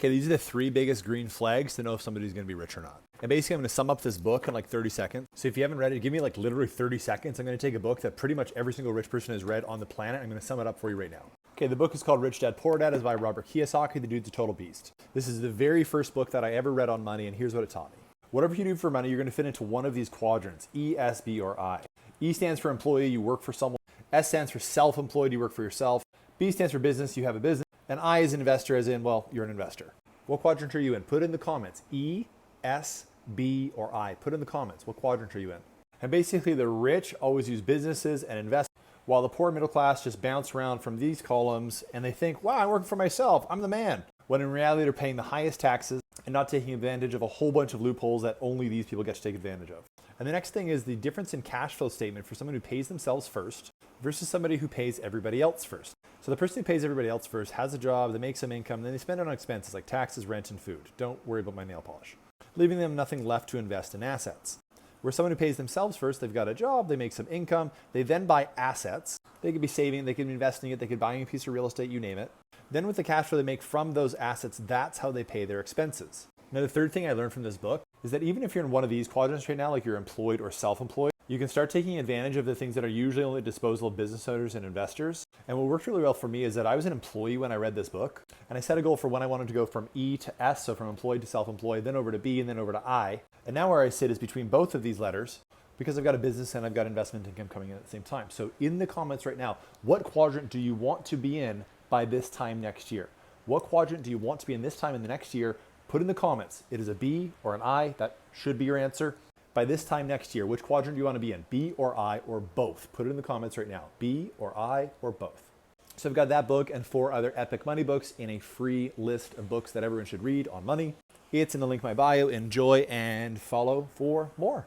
Okay, these are the 3 biggest green flags to know if somebody's going to be rich or not. And basically, I'm going to sum up this book in like 30 seconds. So if you haven't read it, give me like literally 30 seconds. I'm going to take a book that pretty much every single rich person has read on the planet. I'm going to sum it up for you right now. Okay, the book is called Rich Dad Poor Dad. It's by Robert Kiyosaki. The dude's a total beast. This is the very first book that I ever read on money, and here's what it taught me. Whatever you do for money, you're going to fit into one of these quadrants, E, S, B, or I. E stands for employee, you work for someone. S stands for self-employed, you work for yourself. B stands for business, you have a business. And I is investor, as in, well, you're an investor. What quadrant are you in? Put it in the comments. E, S, B, or I. Put it in the comments. What quadrant are you in? And basically, the rich always use businesses and invest, while the poor middle class just bounce around from these columns and they think, wow, I'm working for myself. I'm the man. When in reality, they're paying the highest taxes and not taking advantage of a whole bunch of loopholes that only these people get to take advantage of. And the next thing is the difference in cash flow statement for someone who pays themselves first versus somebody who pays everybody else first. So the person who pays everybody else first has a job, they make some income, then they spend it on expenses like taxes, rent, and food. Don't worry about my nail polish. Leaving them nothing left to invest in assets. Where someone who pays themselves first, they've got a job, they make some income, they then buy assets. They could be saving, they could be investing it, they could buy a piece of real estate, you name it. Then with the cash flow they make from those assets, that's how they pay their expenses. Now the third thing I learned from this book is that even if you're in one of these quadrants right now, like you're employed or self-employed, you can start taking advantage of the things that are usually only at the disposal of business owners and investors. And what worked really well for me is that I was an employee when I read this book, and I set a goal for when I wanted to go from E to S, so from employed to self-employed, then over to B, and then over to I. And now where I sit is between both of these letters, because I've got a business and I've got investment income coming in at the same time. So in the comments right now, what quadrant do you want to be in by this time next year? What quadrant do you want to be in this time in the next year? Put in the comments. It is a B or an I. That should be your answer. By this time next year, which quadrant do you want to be in? B or I or both? Put it in the comments right now. B or I or both. So I've got that book and 4 other epic money books in a free list of books that everyone should read on money. It's in the link in my bio. Enjoy and follow for more.